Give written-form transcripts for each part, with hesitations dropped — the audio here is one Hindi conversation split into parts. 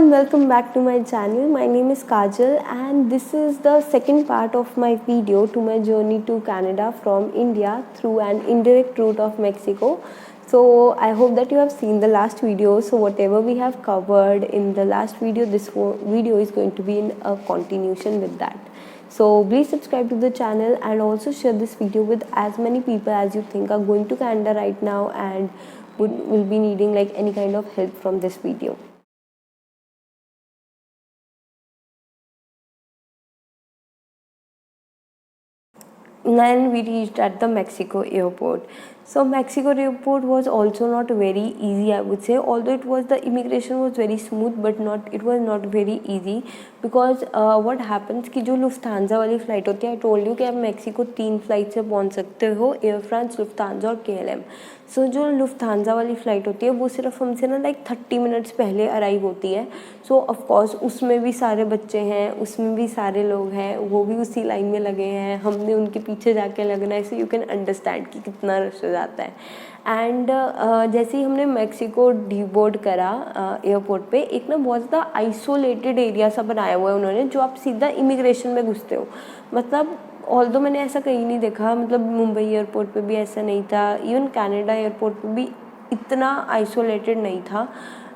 and welcome back to my channel. My name is Kajal and this is the second part of my video to my journey to Canada from India through an indirect route of Mexico. So I hope that you have seen the last video. So whatever we have covered in the last video, this video is going to be in a continuation with that. So please subscribe to the channel and also share this video with as many people as you think are going to Canada right now and will be needing like any kind of help from this video. Then we reached at the Mexico airport. So Mexico airport was also not very easy, I would say, although the immigration was very smooth, but it was not very easy because what happens कि जो लुफ्तांजा वाली फ़्लाइट होती है, I told you कि आप मेक्सिको 3 फ्लाइट से पहुंच सकते हो, एयर फ्रांस, लुफ्तांजा और KLM. सो जो लुफ्तांजा वाली फ़्लाइट होती है वो सिर्फ हमसे ना लाइक 30 मिनट्स पहले अराइव होती है. सो ऑफकोर्स उसमें भी सारे बच्चे हैं, उसमें भी सारे लोग हैं, वो भी उसी लाइन में लगे हैं, हमने उनके पीछे जाके लगना है. सो यू कैन अंडरस्टैंड कि कितना रश हो जाता है. एंड जैसे ही हमने मेक्सिको डीबोर्ड करा एयरपोर्ट पे, एक ना बहुत ज़्यादा आइसोलेटेड एरिया सा बनाया हुआ है उन्होंने, जो आप सीधा इमिग्रेशन में घुसते हो. मतलब ऑल्दो मैंने ऐसा कहीं नहीं देखा, मतलब मुंबई एयरपोर्ट पे भी ऐसा नहीं था, इवन कनाडा एयरपोर्ट पे भी इतना आइसोलेटेड नहीं था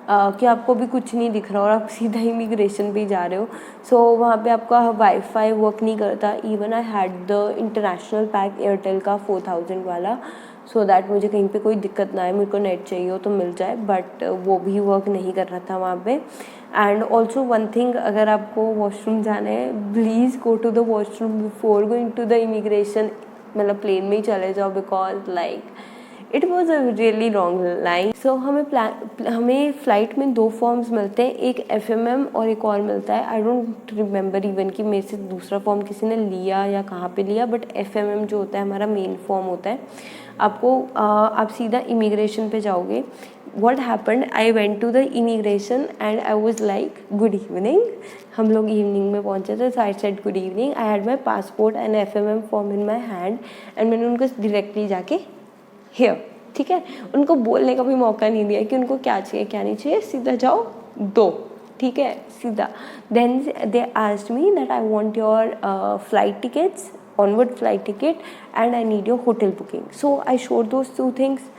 कि आपको भी कुछ नहीं दिख रहा और आप सीधा इमिग्रेशन पे जा रहे हो. सो वहाँ पे आपका वाईफाई वर्क नहीं करता. Even I had the international pack Airtel का 4000 वाला, सो दैट मुझे कहीं पे कोई दिक्कत ना आए, मेरे को नेट चाहिए हो तो मिल जाए, बट वो भी वर्क नहीं कर रहा था वहाँ पे. एंड ऑल्सो वन थिंग, अगर आपको वॉशरूम जाना है, please go to the washroom before going to the immigration. मतलब प्लेन में ही चले जाओ, because like it was a really long line. So हमें फ़्लाइट में 2 फॉर्म्स मिलते हैं, एक FMM और एक और मिलता है. आई डोंट रिमेंबर इवन कि मेरे से दूसरा फॉर्म किसी ने लिया या कहाँ पे लिया, बट FMM जो होता है हमारा मेन फॉर्म होता है. आप सीधा इमिग्रेशन पे जाओगे. What happened, I went to the immigration and I was like, good evening. हम लोग इवनिंग में पहुँचे थे, so I said good evening. I had my passport and FMM form in my hand and मैंने उनको डायरेक्टली जाके here, ठीक है, उनको बोलने का भी मौका नहीं दिया कि उनको क्या चाहिए क्या नहीं चाहिए, सीधा जाओ दो, ठीक है, सीधा. Then they asked me that I want your flight tickets, onward flight ticket and I need your hotel booking. So I showed those 2 things.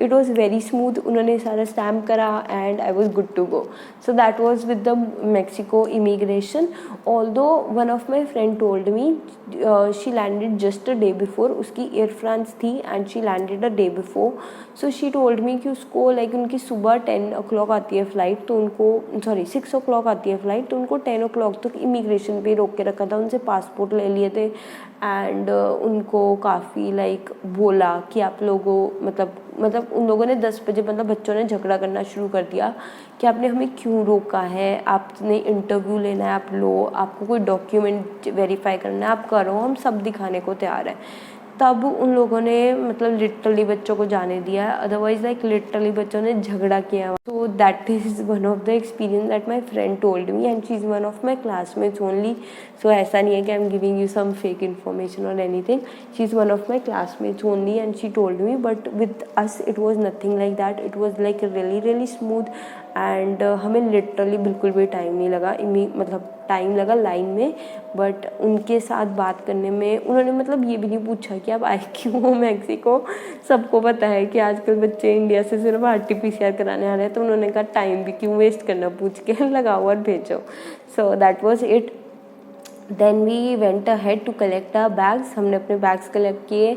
It was very smooth. उन्होंने सारा स्टैम्प करा and I was good to go. So that was with the Mexico immigration. Although one of my friend told me she landed just a day before. उसकी एयर फ्रांस थी and she landed a day before. So she told me कि उसको like उनकी सुबह 10 o'clock आती है फ़्लाइट, तो उनको 6 o'clock आती है फ़्लाइट, तो उनको 10 o'clock तक इमिग्रेशन पे रोक के रखा था. उनसे पासपोर्ट ले लिए थे एंड उनको काफ़ी लाइक बोला कि आप लोगों मतलब उन लोगों ने 10 बजे मतलब बच्चों ने झगड़ा करना शुरू कर दिया कि आपने हमें क्यों रोका है, आपने इंटरव्यू लेना है आप लो, आपको कोई डॉक्यूमेंट वेरीफाई करना है आप करो, हम सब दिखाने को तैयार हैं. तब उन लोगों ने मतलब लिटरली बच्चों को जाने दिया, अदरवाइज लाइक लिटरली बच्चों ने झगड़ा किया. So that is one of the experience that my friend told me and she is one of my classmates only. So ऐसा नहीं है कि I am giving you some fake information और anything. She is one of my classmates only and she told me, but with us it was nothing like that. It was like really really smooth and हमें लिटरली बिल्कुल भी टाइम नहीं लगा, मतलब टाइम लगा लाइन में, बट उनके साथ बात करने में उन्होंने मतलब ये भी नहीं पूछा कि आप आए क्यों हो मैक्सिको. सबको पता है कि आजकल बच्चे इंडिया से सिर्फ RT-PCR कराने आ रहे हैं, तो उन्होंने कहा टाइम भी क्यों वेस्ट करना, पूछ के लगाओ और भेजो. So that was it. Then we went ahead to collect our bags. हमने अपने बैग्स कलेक्ट किए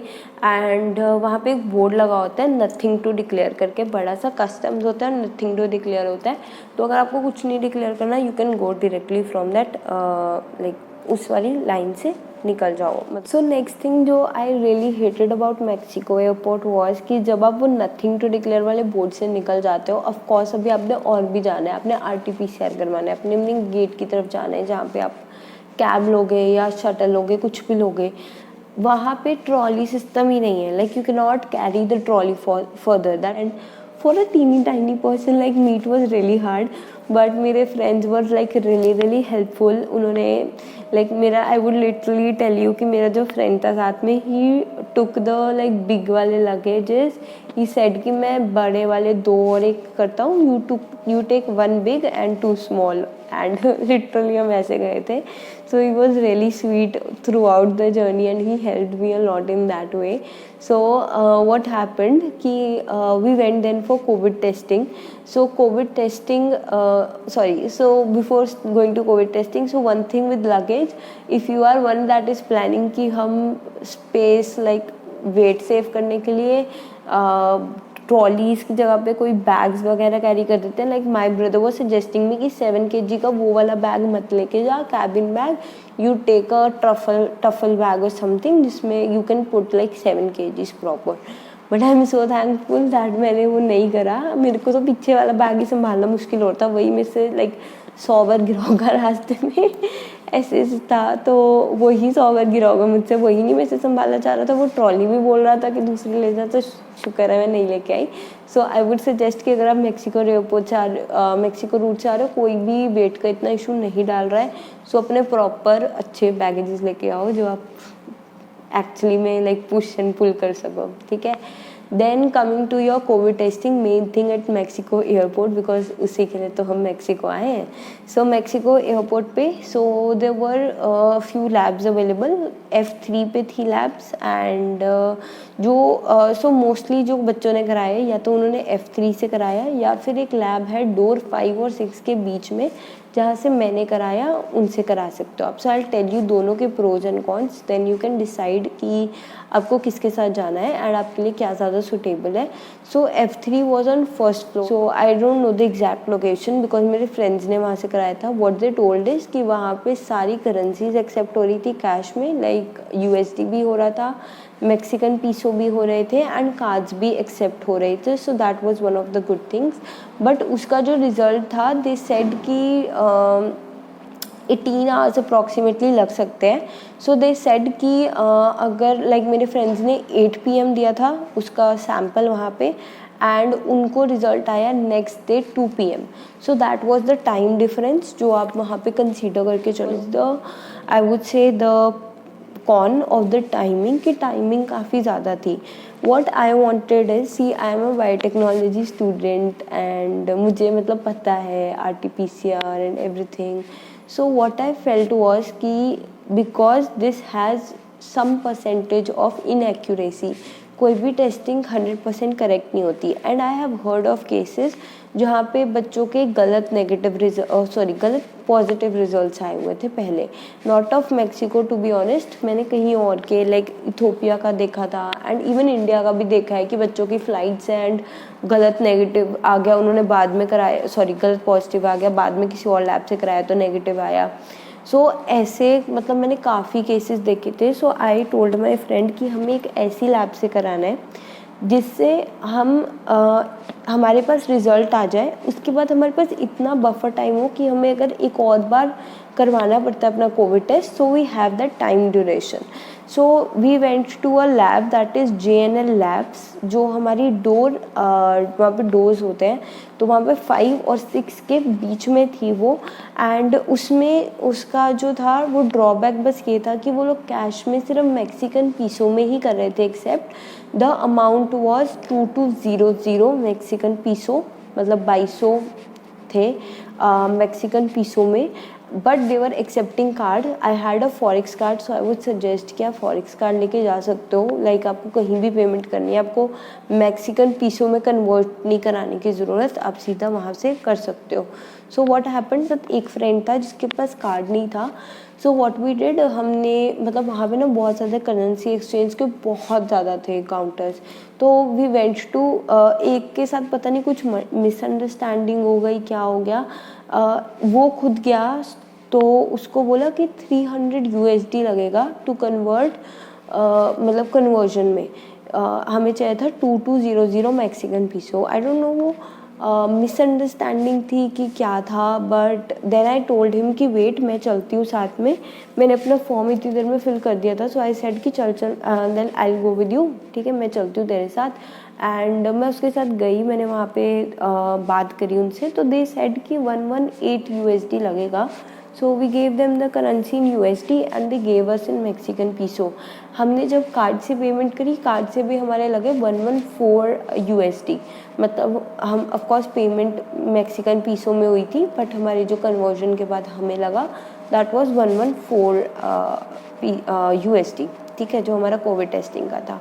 एंड वहाँ पे एक बोर्ड लगा होता है नथिंग टू डिक्लेयर करके, बड़ा सा कस्टम्स होता है, नथिंग टू डिक्लेयर होता है. तो अगर आपको कुछ नहीं डिक्लेयर करना, you can go directly from that like उस वाली लाइन से निकल जाओ. सो नेक्स्ट थिंग जो I really hated about Mexico airport was कि जब आप वो नथिंग टू डिक्लेयर वाले बोर्ड से निकल जाते हो, ऑफकोर्स अभी आपने और भी जाना है, आपने RT-PCR करवाना है, अपने गेट की तरफ जाना है जहाँ पे आप कैब लोगे या शटल लोगे, कुछ भी लोगे. वहाँ पे ट्रॉली सिस्टम ही नहीं है, like you can not carry the trolley further that. And for a teeny tiny person like me it was really hard, but मेरे friends were like really really helpful. उन्होंने लाइक मेरा, I would literally tell you कि मेरा जो फ्रेंड था साथ में, he took the like big वाले लगेजेस, ही सेड कि मैं बड़े वाले 2 और 1 करता हूँ, you take 1 big and 2 small, and literally हम ऐसे गए थे. So he was really sweet throughout the journey and he helped me a lot in that way. So what happened कि we went then for COVID testing. So COVID testing, so before going to COVID testing, so one thing with luggage, if you are one that is planning कि हम space like weight save करने के लिए ट्रॉलीज की जगह पे कोई बैग्स वगैरह कैरी कर देते हैं. लाइक माई ब्रदर वो सजेस्टिंग मी कि 7 kg का वो वाला बैग मत लेके जा, cabin bag, you take a duffel bag और समथिंग जिसमें you can put like 7 kgs proper. But I am so thankful that मैंने वो नहीं करा. मेरे को तो पीछे वाला बैग ही संभालना मुश्किल होता, वही मेरे से लाइक 100 बार गिरा होगा रास्ते में ऐसे था. तो वही 100 बार गिरा होगा मुझसे, वही नहीं मेरे से संभालना चाह रहा था. वो ट्रॉली भी बोल रहा था कि दूसरी ले जा, तो शुक्र है मैं नहीं लेके आई. सो आई वुड सजेस्ट कि अगर आप मैक्सिको रूट से आ रहे हो, कोई भी वेट का इतना इशू नहीं डाल रहा है, सो अपने प्रॉपर अच्छे बैगेजेस लेके आओ जो आप एक्चुअली में लाइक पुश एंड पुल कर सको. ठीक है. Then coming to your covid testing, main thing at Mexico airport, because उसी के लिए तो हम मैक्सिको आए हैं. सो मैक्सिको एयरपोर्ट पे so there were few labs available. F3 पे थी लैब्स एंड जो सो मोस्टली जो बच्चों ने कराया या तो उन्होंने F3 से कराया, या फिर एक लैब है डोर 5 और 6 के बीच में जहाँ से मैंने कराया, उनसे करा सकते हो आप. सो आई टेल यू दोनों के pros and cons, then you can decide कि आपको किसके साथ जाना है एंड आपके लिए क्या ज़्यादा सुटेबल है. सो F3 was on first floor. So I don't know the exact location because मेरे फ्रेंड्स ने वहाँ से कराया था. व्हाट दे टोल्ड इज कि वहाँ पे सारी करेंसीज एक्सेप्ट हो रही थी कैश में, लाइक USD भी हो रहा था, मैक्सिकन पीसो भी हो रहे थे एंड कार्ड्स भी एक्सेप्ट हो रहे थे. सो that was one of the good things. But उसका जो रिज़ल्ट था, दे सेड कि 18 आवर्स अप्रॉक्सीमेटली लग सकते हैं. सो दे सेड कि अगर लाइक मेरे फ्रेंड्स ने 8 PM दिया था उसका सैम्पल वहाँ पे, एंड उनको रिज़ल्ट आया next day 2 PM. So that was the time difference जो आप वहाँ पे कंसीडर करके चलो. The I would say the con of the timing, कि टाइमिंग काफ़ी ज़्यादा थी. What I wanted is, see I am a biotechnology student and मुझे मतलब पता है RT-PCR and everything. So what I felt was कि because this has some percentage of inaccuracy, कोई भी टेस्टिंग 100% करेक्ट नहीं होती. And I have heard of cases जहाँ पे बच्चों के गलत गलत पॉजिटिव रिजल्ट्स आए हुए थे पहले. Not of Mexico to be honest, मैंने कहीं और के लाइक इथोपिया का देखा था एंड इवन इंडिया का भी देखा है कि बच्चों की फ्लाइट्स एंड गलत नेगेटिव आ गया, उन्होंने बाद में कराया, गलत पॉजिटिव आ गया, बाद में किसी और लैब से कराया तो नेगेटिव आया. सो ऐसे मतलब मैंने काफ़ी केसेस देखे थे. सो आई टोल्ड माई फ्रेंड कि हमें एक ऐसी लैब से कराना है जिससे हमारे पास रिज़ल्ट आ जाए, उसके बाद हमारे पास इतना बफर टाइम हो कि हमें अगर एक और बार करवाना पड़ता है अपना covid test, so we have that time duration. So we went to a lab that is JNL labs, जो हमारी वहाँ पे डोर्स होते हैं, तो वहाँ पे 5 और 6 के बीच में थी वो. एंड उसमें उसका जो था वो ड्रॉबैक बस ये था कि वो लोग कैश में सिर्फ मैक्सिकन पीसों में ही कर रहे थे, except the amount was 2200 Mexican peso, मतलब 2200 थे मैक्सिकन पीसो में. But they were accepting card. I had a forex card, so I would suggest कि आप फॉरेक्स कार्ड लेके जा सकते हो. लाइक आपको कहीं भी पेमेंट करनी है, आपको मैक्सिकन पीसो में कन्वर्ट नहीं कराने की ज़रूरत, आप सीधा वहाँ से कर सकते हो. सो व्हाट हैपेंड, जब एक फ्रेंड था जिसके पास कार्ड नहीं था. सो व्हाट वी डिड, हमने मतलब वहाँ पे ना बहुत ज़्यादा करेंसी एक्सचेंज के बहुत ज़्यादा थे काउंटर्स. तो वी वेंट टू एक के साथ पता नहीं कुछ मिसअंडरस्टैंडिंग हो गई, क्या हो गया, वो खुद गया तो उसको बोला कि 300 USD लगेगा टू कन्वर्ट, मतलब कन्वर्जन में हमें चाहिए था 2200 Mexican peso. I don't know वो मिसअंडरस्टैंडिंग थी कि क्या था. But then I told him कि वेट मैं चलती हूँ साथ में, मैंने अपना फॉर्म इतनी देर में फिल कर दिया था. सो आई सेड कि चल then I will go with you, ठीक है मैं चलती हूँ तेरे साथ. एंड मैं उसके साथ गई, मैंने वहाँ पे बात करी उनसे, तो दे सेड कि 118 USD लगेगा. So we gave them the currency in USD and they gave us in Mexican peso. हमने जब कार्ड से पेमेंट करी, कार्ड से भी हमारे लगे 114 USD, मतलब हम ऑफकोर्स पेमेंट मेक्सिकन पीसो में हुई थी, बट हमारे जो कन्वर्जन के बाद हमें लगा दैट वाज 114 USD, ठीक है, जो हमारा कोविड टेस्टिंग का था।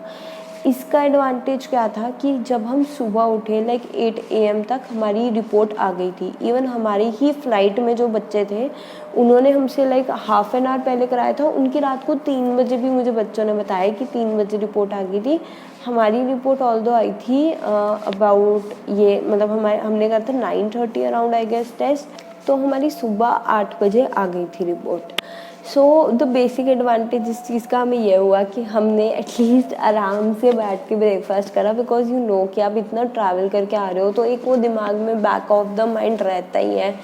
इसका एडवांटेज क्या था कि जब हम सुबह उठे लाइक 8 AM तक हमारी रिपोर्ट आ गई थी। इवन हमारी ही फ्लाइट में जो बच्चे थे उन्होंने हमसे लाइक हाफ एन आवर पहले कराया था, उनकी रात को 3 बजे भी मुझे बच्चों ने बताया कि 3 बजे रिपोर्ट आ गई थी। हमारी रिपोर्ट ऑल्दो आई थी अबाउट ये मतलब हमने कहा था 9:30 अराउंड आई गेस टेस्ट, तो हमारी सुबह 8 बजे आ गई थी report. So the basic advantage इस चीज़ का हमें यह हुआ कि हमने एटलीस्ट आराम से बैठ के ब्रेकफास्ट करा, बिकॉज यू नो कि आप इतना ट्रैवल करके आ रहे हो तो एक वो दिमाग में बैक ऑफ द माइंड रहता ही है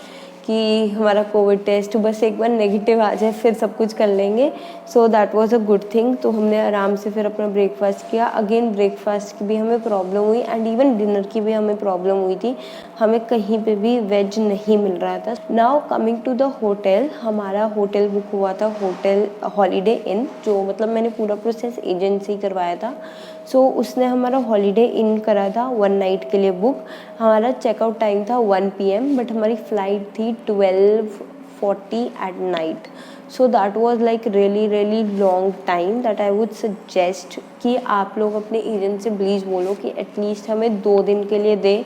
कि हमारा कोविड टेस्ट बस एक बार नेगेटिव आ जाए फिर सब कुछ कर लेंगे। सो that was a good thing. तो हमने आराम से फिर अपना ब्रेकफास्ट किया। अगेन ब्रेकफास्ट की भी हमें प्रॉब्लम हुई एंड इवन डिनर की भी हमें प्रॉब्लम हुई थी, हमें कहीं पे भी वेज नहीं मिल रहा था। Now coming to the hotel, हमारा होटल बुक हुआ था होटल हॉलीडे इन, जो मतलब मैंने पूरा प्रोसेस एजेंट से ही करवाया था। सो उसने हमारा हॉलीडे इन करा था 1 नाइट के लिए बुक। हमारा चेकआउट टाइम था 1 PM, बट हमारी फ़्लाइट थी 12:40 at night. So that was like really long time that I would suggest कि आप लोग अपने एजेंट से प्लीज़ बोलो कि एटलीस्ट हमें 2 दिन के लिए दे।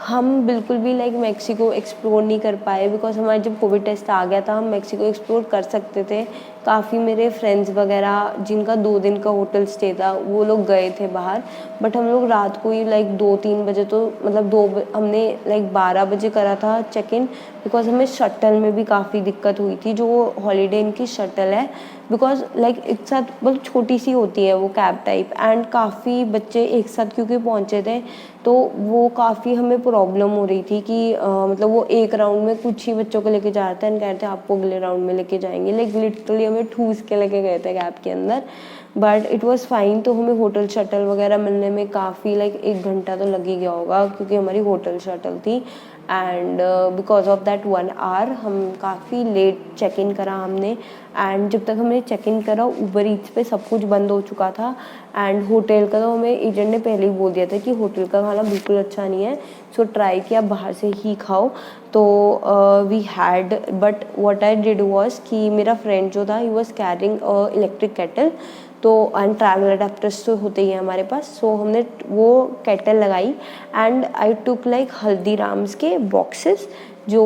हम बिल्कुल भी लाइक मेक्सिको एक्सप्लोर नहीं कर पाए, बिकॉज हमारा जब कोविड टेस्ट आ गया था हम मेक्सिको एक्सप्लोर कर सकते थे। काफ़ी मेरे फ्रेंड्स वगैरह जिनका 2 दिन का होटल स्टे था वो लोग गए थे बाहर, बट हम लोग रात को ही लाइक 2-3 बजे, तो मतलब हमने लाइक 12 बजे करा था चेक इन, बिकॉज हमें शटल में भी काफ़ी दिक्कत हुई थी। जो हॉलीडे इनकी शटल है, बिकॉज लाइक एक साथ बहुत छोटी सी होती है वो कैब टाइप, एंड काफ़ी बच्चे एक साथ क्योंकि पहुँचे थे तो वो काफ़ी हमें प्रॉब्लम हो रही थी कि मतलब वो एक राउंड में कुछ ही बच्चों को लेके जा रहे थे एंड कह रहे थे आपको अगले राउंड में लेके जाएंगे, लाइक लिटरली हमें ठूस के लेके गए थे कैब के अंदर। But it was fine. तो हमें होटल शटल वगैरह मिलने में काफ़ी लाइक 1 घंटा तो लग ही गया होगा, क्योंकि हमारी होटल शटल थी। And because of that 1 hour हम काफ़ी लेट चेक इन करा हमने। एंड जब तक हमने चेक इन करा उबर ईट्स पे सब कुछ बंद हो चुका था। एंड होटल का तो हमें एजेंट ने पहले ही बोल दिया था कि होटल का खाना बिल्कुल अच्छा नहीं है, सो ट्राई किया बाहर से ही खाओ। तो we had, but what I did was कि मेरा फ्रेंड जो था ही वाज कैरिंग इलेक्ट्रिक केटल, तो एंड ट्रैवल अडेप्टर्स तो होते ही हैं हमारे पास। सो हमने वो केटल लगाई and I took like Haldiram's के बॉक्सेस, जो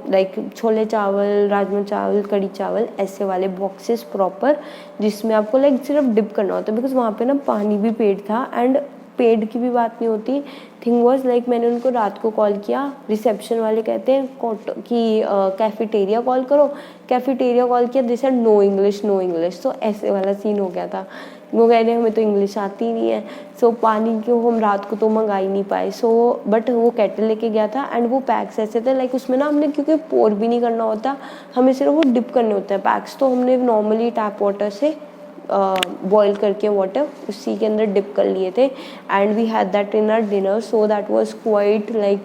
लाइक छोले चावल, राजमा चावल, कड़ी चावल ऐसे वाले बॉक्सेस प्रॉपर, जिसमें आपको लाइक सिर्फ डिप करना होता है, बिकॉज वहाँ पे ना पानी भी पेड था एंड पेड की भी बात नहीं होती। थिंग वॉज लाइक मैंने उनको रात को कॉल किया, रिसेप्शन वाले कहते हैं कि कैफेटेरिया कॉल करो, कैफेटेरिया कॉल किया, they said no English no English. तो ऐसे वाला सीन हो गया था। वो कह रहे हमें तो इंग्लिश आती नहीं है। सो पानी को हम रात को तो मंगा ही नहीं पाए। सो बट वो केटल लेके गया था एंड वो पैक्स ऐसे थे लाइक उसमें ना हमने क्योंकि पोर भी नहीं करना होता, हमें सिर्फ वो डिप करने होते हैं पैक्स, तो हमने नॉर्मली टैप वाटर से बॉयल करके वाटर उसी के अंदर डिप कर लिए थे। And we had that in our dinner, so that was quite like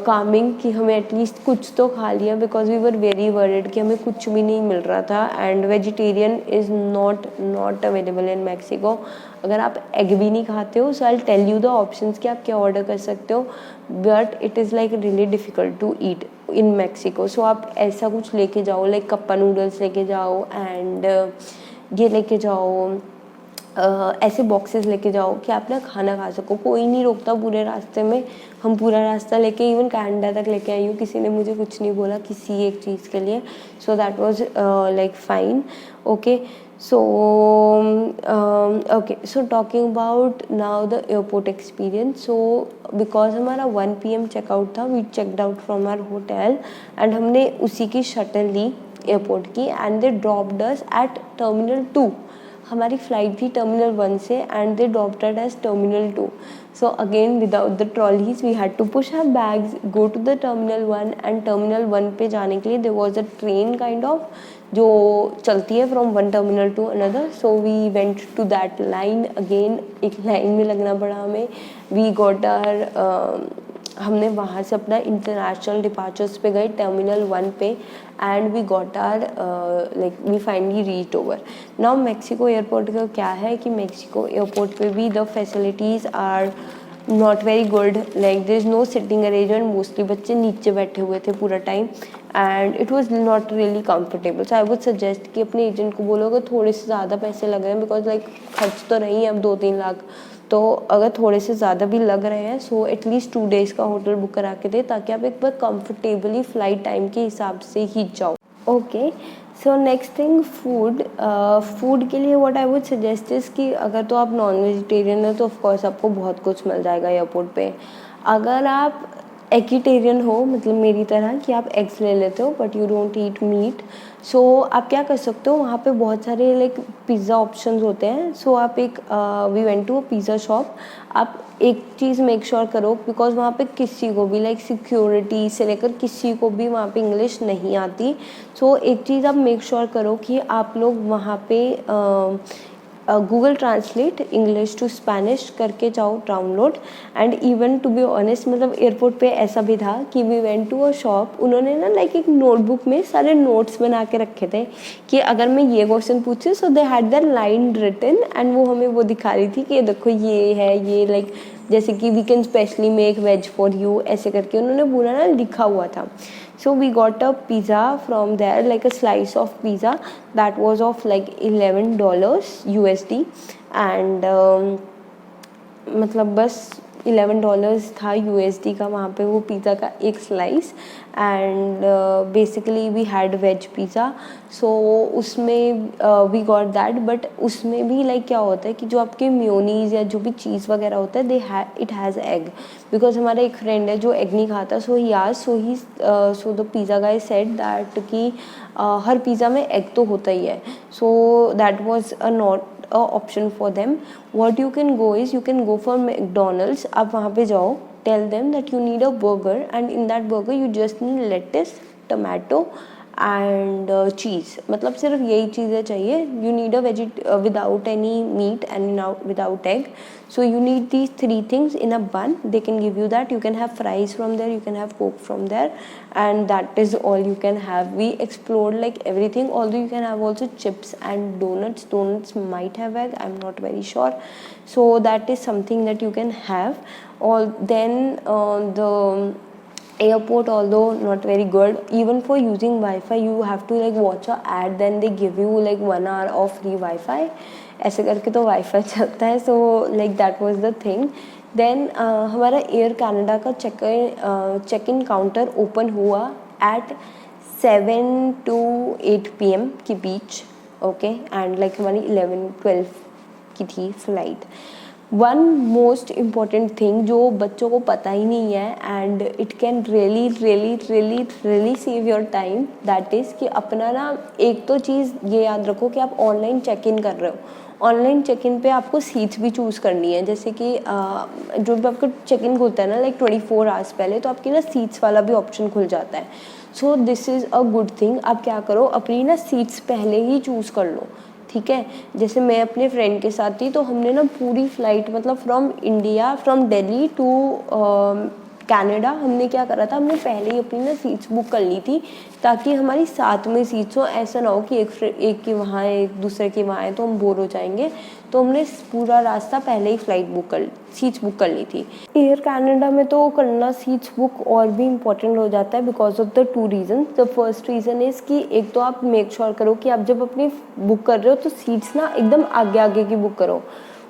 calming कि हमें एटलीस्ट कुछ तो खा लिया, because we were very worried कि हमें कुछ भी नहीं मिल रहा था। And vegetarian is not available in Mexico. अगर आप एग भी नहीं खाते हो, so I tell you the options कि आप क्या ऑर्डर कर सकते हो, but it is like really difficult to eat in Mexico. So आप ऐसा कुछ लेके जाओ, लाइक कप्पा नूडल्स लेके जाओ एंड ये लेके जाओ, ऐसे बॉक्सेस लेके जाओ कि आप ना खाना खा सको। कोई नहीं रोकता पूरे रास्ते में। हम पूरा रास्ता लेके इवन कैनेडा तक लेके आई हूँ, किसी ने मुझे कुछ नहीं बोला किसी एक चीज़ के लिए। So that was like fine. Okay, so so talking about now the airport experience. So because हमारा 1 PM चेकआउट था, we checked out from our hotel and हमने उसी की शटल ली एयरपोर्ट की, and they dropped us at terminal 2। हमारी फ़्लाइट थी टर्मिनल 1 से and they dropped us as terminal 2। So again without the trolleys we had to push our bags, go to the terminal 1। And terminal 1 पे जाने के लिए there was a train kind of जो चलती है from one terminal to another. So we went to that line, again एक लाइन में लगना पड़ा हमें। वी गॉट आवर हमने वहाँ से अपना इंटरनेशनल डिपार्चर्स पे गए टर्मिनल 1 पे, and we got are like we finally reach over. Now Mexico airport का क्या है कि मेक्सिको एयरपोर्ट पे भी the facilities are not very good, like there is no sitting arrangement, mostly बच्चे नीचे बैठे हुए थे पूरा time, and it was not really comfortable. So I would suggest कि अपने एजेंट को बोलो अगर थोड़े से ज़्यादा पैसे लग रहे हैं, बिकॉज लाइक खर्च तो नहीं है अब 2-3 लाख, तो अगर थोड़े से ज़्यादा भी लग रहे हैं सो एटलीस्ट 2 डेज़ का होटल बुक करा के दे, ताकि आप एक बार कंफर्टेबली फ़्लाइट टाइम के हिसाब से ही जाओ। Okay, so next thing food. Food के लिए what I would suggest is कि अगर तो आप नॉन वेजिटेरियन है तो ऑफकोर्स आपको बहुत कुछ मिल जाएगा एयरपोर्ट पे। अगर आप एगिटेरियन हो, मतलब मेरी तरह कि आप एग्स ले लेते हो but you don't eat meat, so आप क्या कर सकते हो, वहाँ पे बहुत सारे लाइक पिज़्ज़ा ऑप्शंस होते हैं। सो आप एक we went to a pizza shop. आप एक चीज़ मेक श्योर करो, बिकॉज वहाँ पे किसी को भी लाइक सिक्योरिटी से लेकर किसी को भी वहाँ पे इंग्लिश नहीं आती। सो एक चीज़ आप मेक श्योर करो कि आप लोग वहाँ पे Google translate English to Spanish करके जाओ download. And even to be honest, मतलब एयरपोर्ट पे ऐसा भी था कि we went to a shop, उन्होंने ना लाइक एक नोटबुक में सारे नोट्स बना के रखे थे कि अगर मैं ये क्वेश्चन पूछूँ so they had that line written, and वो हमें वो दिखा रही थी कि देखो ये है, ये लाइक जैसे कि we can specially make veg for you, ऐसे करके उन्होंने पूरा ना लिखा हुआ था। So we got a pizza from there, like a slice of pizza that was of like $11 USD, and मतलब बस $11 था USD का वहाँ पे वो पिज़्ज़ा का एक slice. And basically we had veg pizza, so उसमें वी गॉट दैट, बट उसमें भी लाइक क्या होता है कि जो आपके मेयोनीज़ या जो भी चीज़ वगैरह होता है इट हैज़ एग, बिकॉज हमारा एक फ्रेंड है जो एग नहीं खाता, so the pizza guy said that कि हर पिज़्ज़ा में एग तो होता ही है, so that was a not option for them. What you can go is you can go for McDonald's. आप वहाँ पे जाओ, tell them that you need a burger, and in that burger you just need lettuce, tomato and cheese, मतलब सिर्फ यही चीज़ें चाहिए। You need a without any meet and without egg, so you need these 3 things in a bun. They can give you that. You can have fries from there, you can have coke from there, and that is all you can have. We explored like everything, although you can have also chips and donuts might have egg, I'm not very sure, so that is something that you can have. All then the airport, although not very good, even for using Wi-Fi you have to like watch a ad, then they give you like 1 hour of free Wi-Fi, ऐसे करके तो वाईफाई चलता है। So like that was the thing. Then हमारा एयर कनाडा का चेक इन काउंटर ओपन हुआ एट 7 to 8 PM के बीच, ओके, एंड लाइक हमारी 11-12 की थी flight. One most important thing जो बच्चों को पता ही नहीं है, and it can really really really really save your time, that is कि अपना ना एक तो चीज़ ये याद रखो कि आप ऑनलाइन चेक इन कर रहे हो। ऑनलाइन चेक इन पे आपको सीट्स भी चूज़ करनी है, जैसे कि जो भी आपका चेक इन खुलता है ना लाइक 24 आवर्स पहले, तो आपकी ना सीट्स वाला भी ऑप्शन खुल जाता है। So this is a good thing. आप क्या करो, अपनी ना सीट्स पहले ही चूज़ कर लो, ठीक है। जैसे मैं अपने फ्रेंड के साथ थी तो हमने ना पूरी फ्लाइट, मतलब फ्रॉम दिल्ली टू कनाडा, हमने क्या करा था, हमने पहले ही अपनी ना सीट्स बुक कर ली थी, ताकि हमारी साथ में सीट्स हो। ऐसा ना हो कि एक की वहाँ है एक दूसरे की वहाँ है तो हम बोर हो जाएंगे। तो हमने पूरा रास्ता पहले ही सीट्स बुक कर ली थी। एयर कनाडा में तो करना सीट्स बुक और भी इम्पोर्टेंट हो जाता है because of the 2 reason. The first reason is कि एक तो आप मेक श्योर करो कि आप जब अपनी बुक कर रहे हो तो सीट्स ना एकदम आगे आगे की बुक करो।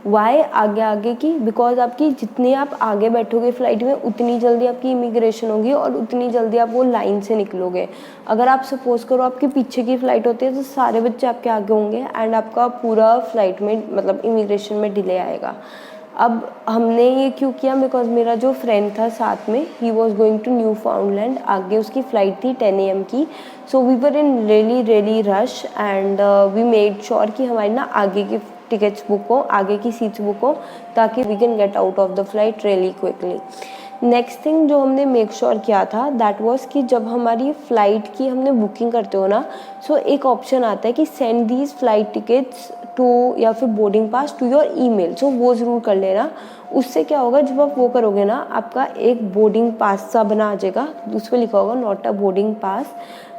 वाई आगे आगे की? बिकॉज आपकी जितनी आप आगे बैठोगे फ्लाइट में उतनी जल्दी आपकी इमिग्रेशन होगी और उतनी जल्दी आप वो लाइन से निकलोगे। अगर आप सपोज करो आपके पीछे की फ़्लाइट होती है तो सारे बच्चे आपके आगे होंगे एंड आपका पूरा फ्लाइट में मतलब इमिग्रेशन में डिले आएगा। अब हमने ये क्यों किया, बिकॉज मेरा जो फ्रेंड था साथ में ही was going to Newfoundland, आगे उसकी फ़्लाइट थी 10 AM की। So we were in really rush and we made sure कि हमारी ना आगे की टिकट्स बुक हो, आगे की सीट्स बुक हो, ताकि we can get out of the flight really quickly. Next thing जो हमने मेक श्योर किया था दैट वाज कि जब हमारी फ़्लाइट की हमने बुकिंग करते हो ना, सो एक ऑप्शन आता है कि send these flight tickets to या फिर boarding pass to your email, so वो ज़रूर कर लेना। उससे क्या होगा, जब आप वो करोगे ना, आपका एक बोर्डिंग पास सा बना आ जाएगा, उस पर लिखा होगा नॉट अ बोर्डिंग पास।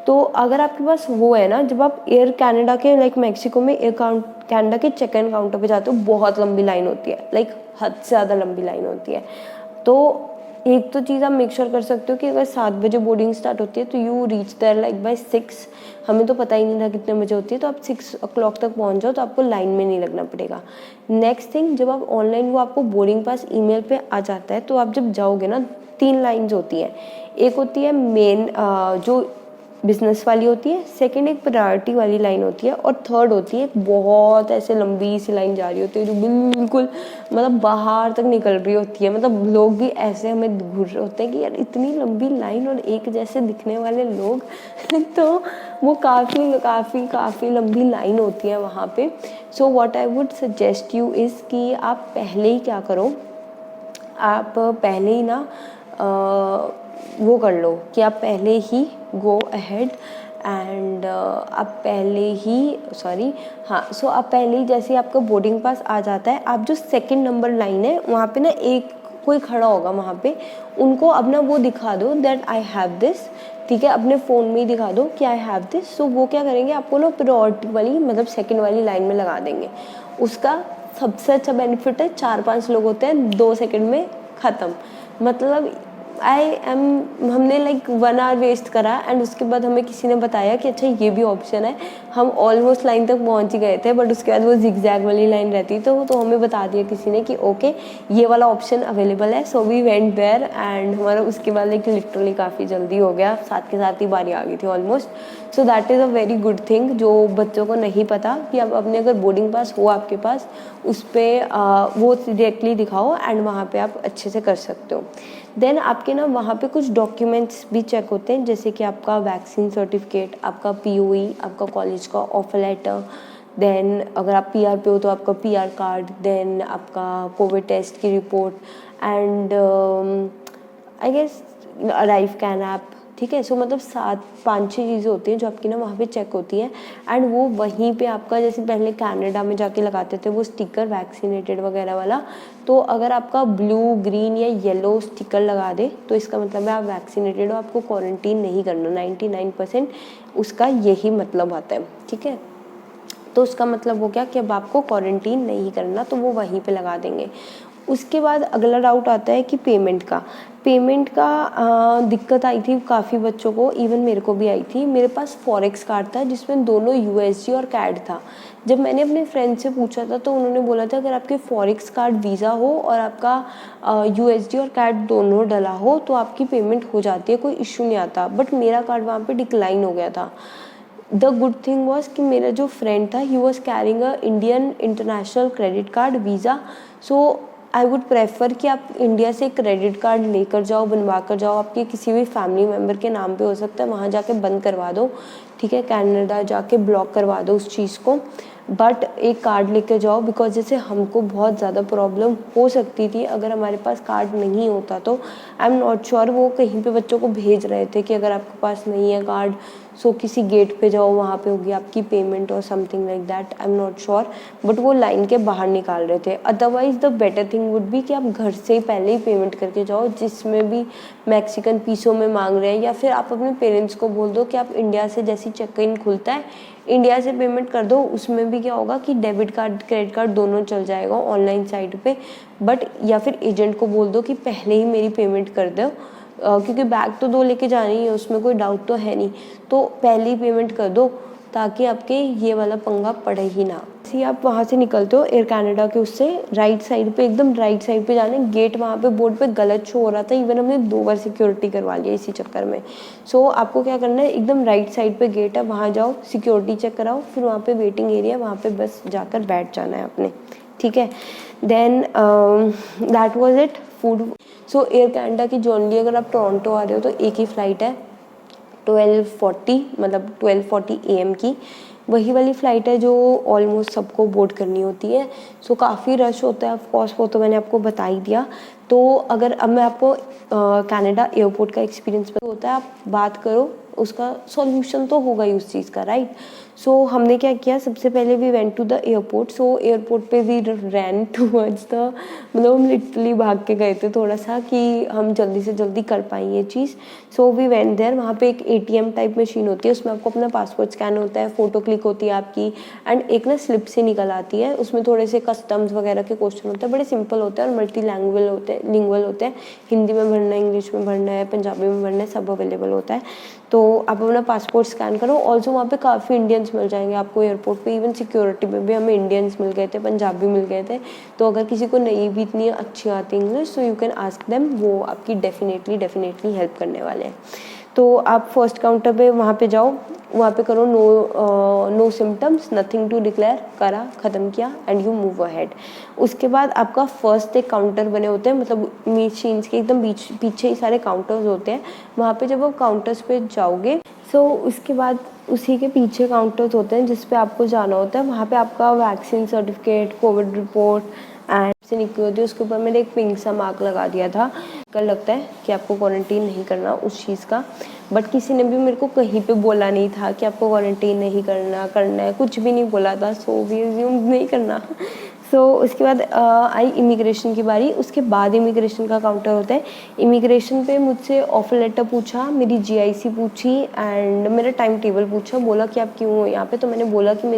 तो अगर आपके पास वो है ना, जब आप एयर कनाडा के लाइक मैक्सिको में एयर कनाडा के चेक इन काउंटर पे जाते हो, बहुत लंबी लाइन होती है, लाइक हद से ज़्यादा लंबी लाइन होती है। तो एक तो चीज़ आप मेक श्योर कर सकते हो कि अगर 7 बजे बोर्डिंग स्टार्ट होती है तो you reach there like by 6। हमें तो पता ही नहीं था कितने बजे होती है, तो आप 6 o'clock तक पहुंच जाओ, तो आपको लाइन में नहीं लगना पड़ेगा। नेक्स्ट थिंग, जब आप ऑनलाइन वो आपको बोर्डिंग पास ईमेल पे आ जाता है, तो आप जब जाओगे ना, 3 लाइन्स होती हैं। एक होती है मेन जो बिजनेस वाली होती है, सेकंड एक प्रायोरिटी वाली लाइन होती है, और थर्ड होती है एक बहुत ऐसे लंबी सी लाइन जा रही होती है जो बिल्कुल मतलब बाहर तक निकल रही होती है। मतलब लोग भी ऐसे हमें घूर रहे होते हैं कि यार इतनी लंबी लाइन और एक जैसे दिखने वाले लोग तो वो काफ़ी काफ़ी काफ़ी लंबी लाइन होती है वहाँ पे। So what I would suggest you is कि आप पहले ही क्या करो, आप पहले ही ना वो कर लो कि आप पहले ही गो अहेड एंड आप पहले ही सो आप पहले ही जैसे आपका बोर्डिंग पास आ जाता है, आप जो सेकंड नंबर लाइन है वहाँ पे ना एक कोई खड़ा होगा वहाँ पे, उनको अपना वो दिखा दो दैट आई हैव दिस, ठीक है, अपने फ़ोन में ही दिखा दो कि आई हैव दिस। सो वो क्या करेंगे, आपको ना प्रायोरिटी वाली मतलब सेकंड वाली लाइन में लगा देंगे। उसका सबसे अच्छा बेनिफिट है, 4-5 लोग होते हैं, 2 सेकंड में ख़त्म। मतलब हमने लाइक 1 आवर वेस्ट करा एंड उसके बाद हमें किसी ने बताया कि अच्छा ये भी ऑप्शन है। हम ऑलमोस्ट लाइन तक पहुंच ही गए थे, बट उसके बाद वो जिगजैग वाली लाइन रहती तो हमें बता दिया किसी ने कि ओके ये वाला ऑप्शन अवेलेबल है। So we went there and हमारा उसके बाद लाइक लिटरली काफ़ी जल्दी हो गया, साथ के साथ ही बारी आ गई थी almost. So that is a very good thing जो बच्चों को नहीं पता कि आप अपने अगर बोर्डिंग पास हो आपके पास, उस पर वो डायरेक्टली दिखाओ एंड वहाँ पे आप अच्छे से कर सकते हो। देन आपके ना वहाँ पे कुछ डॉक्यूमेंट्स भी चेक होते हैं, जैसे कि आपका वैक्सीन सर्टिफिकेट, आपका पीओई, आपका कॉलेज का ऑफर लेटर, देन अगर आप पीआर पे हो तो आपका पीआर कार्ड, देन आपका कोविड टेस्ट की report and I guess ArriveCAN app, ठीक है। सो मतलब 5-6 चीज़ें होती हैं जो आपकी ना वहाँ पे चेक होती हैं एंड वो वहीं पे आपका, जैसे पहले कनाडा में जाके लगाते थे वो स्टिकर वैक्सीनेटेड वगैरह वाला, तो अगर आपका ब्लू ग्रीन या येलो स्टिकर लगा दे तो इसका मतलब है आप वैक्सीनेटेड हो, आपको क्वारंटीन नहीं करना। 99% उसका यही मतलब आता है, ठीक है। तो उसका मतलब हो गया कि अब आपको क्वारंटीन नहीं करना, तो वो वहीं पे लगा देंगे। उसके बाद अगला डाउट आता है कि पेमेंट का दिक्कत आई थी काफ़ी बच्चों को, इवन मेरे को भी आई थी। मेरे पास फॉरेक्स कार्ड था जिसमें दोनों यूएसडी और कैड था। जब मैंने अपने फ्रेंड से पूछा था तो उन्होंने बोला था अगर आपके फॉरेक्स कार्ड वीज़ा हो और आपका यूएसडी और कैड दोनों डला हो तो आपकी पेमेंट हो जाती है, कोई इशू नहीं आता। बट मेरा कार्ड वहाँ पे डिक्लाइन हो गया था। द गुड थिंग वॉज कि मेरा जो फ्रेंड था he was carrying a Indian international credit card visa. So I would prefer कि आप इंडिया से क्रेडिट कार्ड लेकर जाओ, बनवा कर जाओ। आपके किसी भी फैमिली मेम्बर के नाम पे हो सकता है, वहाँ जाके बंद करवा दो, ठीक है। कनाडा जाके ब्लॉक करवा दो उस चीज़ को, बट एक कार्ड लेके जाओ। बिकॉज जैसे हमको बहुत ज़्यादा प्रॉब्लम हो सकती थी अगर हमारे पास कार्ड नहीं होता तो। आई एम नॉट श्योर वो कहीं पे बच्चों को भेज रहे थे कि अगर आपके पास नहीं है कार्ड सो किसी गेट पे जाओ, वहाँ पे होगी आपकी पेमेंट और something like that, I am not sure. But वो लाइन के बाहर निकाल रहे थे। Otherwise the better thing would be कि आप घर से ही पहले ही पेमेंट करके जाओ, जिसमें भी मैक्सिकन पीसों में मांग रहे हैं, या फिर आप अपने पेरेंट्स को बोल दो कि आप इंडिया से जैसे चेक इन खुलता है इंडिया से पेमेंट कर दो। उसमें भी क्या होगा कि डेबिट कार्ड क्रेडिट कार्ड दोनों चल जाएगा ऑनलाइन साइट पे। बट या फिर एजेंट को बोल दो कि पहले ही मेरी पेमेंट कर दो, क्योंकि बैग तो 2 लेके जानी है, उसमें कोई डाउट तो है नहीं, तो पहले ही पेमेंट कर दो ताकि आपके ये वाला पंगा पड़े ही ना। जैसे आप वहाँ से निकलते हो एयर कनाडा के, उससे राइट साइड पे, एकदम राइट साइड पे जाने, गेट वहाँ पे बोर्ड पे गलत शो हो रहा था, इवन हमने 2 बार सिक्योरिटी करवा लिया इसी चक्कर में। सो आपको क्या करना है, एकदम राइट साइड पे गेट है, वहाँ जाओ, सिक्योरिटी चेक कराओ, फिर वहाँ पे वेटिंग एरिया, वहाँ पे बस जाकर बैठ जाना है अपने, ठीक है। Then that was it. Food, so Air Canada की जर्नी अगर आप टोरंटो आ रहे हो तो एक ही फ़्लाइट है 12:40, मतलब 12:40 AM की, वही वाली फ़्लाइट है जो ऑलमोस्ट सबको बोर्ड करनी होती है। सो काफ़ी रश होता है, ऑफ कोर्स वो तो मैंने आपको बता ही दिया। तो अगर अब मैं आपको कनाडा एयरपोर्ट का एक्सपीरियंस होता है, आप बात करो उसका सॉल्यूशन तो होगा ही उस चीज़ का, राइट। सो हमने क्या किया, सबसे पहले we went to the airport. So airport पे वी रैन टूवर्ड्स द, मतलब हम लिटरली भाग के गए थे थोड़ा सा कि हम जल्दी से जल्दी कर पाएँ ये चीज़। So we went there. वहाँ पे एक ATM टाइप मशीन होती है, उसमें आपको अपना पासपोर्ट स्कैन होता है, फ़ोटो क्लिक होती है आपकी, एंड एक ना स्लिप से निकल आती है, उसमें थोड़े से कस्टम्स वगैरह के क्वेश्चन होते हैं, बड़े सिंपल होते हैं और मल्टी लिंगुअल होते हैं। हिंदी में भरना है, इंग्लिश में भरना है, पंजाबी में भरना है, सब अवेलेबल होता है। तो आप अपना पासपोर्ट स्कैन करो। ऑल्सो वहाँ पे काफ़ी इंडियंस मिल जाएंगे आपको एयरपोर्ट पे, इवन सिक्योरिटी में भी हमें इंडियंस मिल गए थे, पंजाबी मिल गए थे। तो अगर किसी को नहीं भी इतनी अच्छी आती इंग्लिश, तो यू कैन आस्क देम, वो आपकी डेफिनेटली हेल्प करने वाले हैं। तो आप फर्स्ट काउंटर पे वहाँ पे जाओ, वहाँ पे करो no symptoms, nothing to declare, करा, ख़त्म किया, एंड यू मूव अहेड। उसके बाद आपका फर्स्ट एक काउंटर बने होते हैं, मतलब मशीन्स के एकदम पीछे ही सारे काउंटर्स होते हैं। वहाँ पे जब आप काउंटर्स पे जाओगे, सो उसके बाद उसी के पीछे काउंटर्स होते हैं जिस पे आपको जाना होता है। वहाँ पे आपका vaccine certificate, Covid report and से निकली होती है। उसके ऊपर मैंने एक पिंक सा मार्क लगा दिया था। कल लगता है कि आपको क्वारंटीन नहीं करना उस चीज़ का, बट किसी ने भी मेरे को कहीं पे बोला नहीं था कि आपको क्वारंटीन नहीं करना है, कुछ भी नहीं बोला था। सो वी अज्यूम नहीं करना। सो उसके बाद आई इमिग्रेशन की बारी। उसके बाद इमिग्रेशन का काउंटर होता है। इमिग्रेशन पे मुझसे ऑफर लेटर पूछा, मेरी GIC पूछी एंड मेरा टाइम टेबल पूछा। बोला कि आप क्यों हो यहाँ पे, तो मैंने बोला कि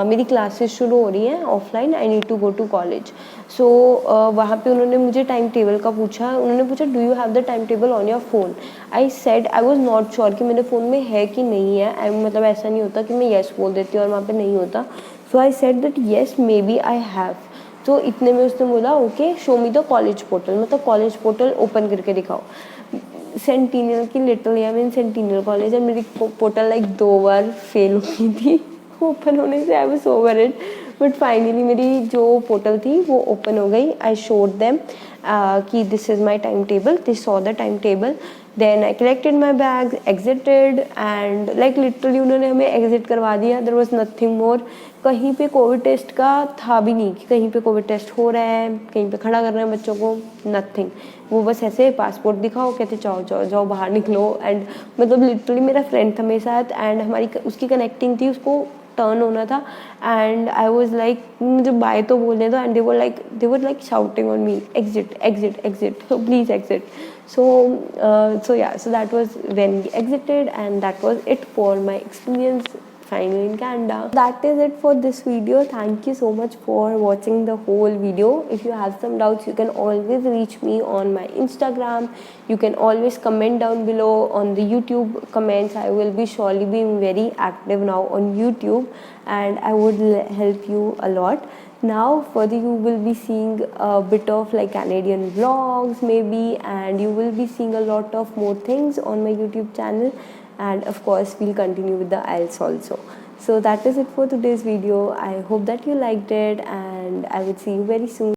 मेरी क्लासेस शुरू हो रही हैं offline, I need to go to college. So वहाँ पे उन्होंने मुझे टाइम टेबल का पूछा। उन्होंने पूछा do you have the time table on your phone. I said I was not sure कि मेरे फ़ोन में है कि नहीं है। मतलब ऐसा नहीं होता कि मैं येस बोल देती हूँ और वहाँ पे नहीं होता। So I said that yes maybe I have. तो इतने में उसने बोला okay show me the college portal, मतलब कॉलेज पोर्टल ओपन करके दिखाओ। सेंटिनियल की literally I mean Centennial college है। मेरी पोर्टल लाइक 2 बार फेल हो गई थी ओपन होने से। I was over it, but finally मेरी जो पोर्टल थी वो ओपन हो गई। आई शोड देम कि this is my time table, this saw the time table. Then I collected my bag, exited, and like literally उन्होंने हमें एग्जिट करवा दिया। There was nothing more. कहीं पे कोविड टेस्ट का था भी नहीं कि कहीं पे कोविड टेस्ट हो रहा है, कहीं पे खड़ा कर रहे हैं बच्चों को, नथिंग। वो बस ऐसे पासपोर्ट दिखाओ, कहते जाओ जाओ जाओ बाहर निकलो। एंड मतलब लिटरली मेरा फ्रेंड था मेरे साथ एंड हमारी उसकी कनेक्टिंग थी, उसको टर्न होना था। एंड आई वॉज लाइक मुझे बाय तो बोलने दो, and they were like shouting on me, exit exit exit, so please exit. So yeah, so that was when we exited, and that was it for my experience finally in Canada. That is it for this video. Thank you so much for watching the whole video. If you have some doubts, you can always reach me on my Instagram. You can always comment down below on the YouTube comments. I will be surely being very active now on YouTube, and I would help you a lot. Now further you will be seeing a bit of like Canadian vlogs maybe, and you will be seeing a lot of more things on my YouTube channel, and of course we'll continue with the IELTS also. So that is it for today's video. I hope that you liked it, and I will see you very soon.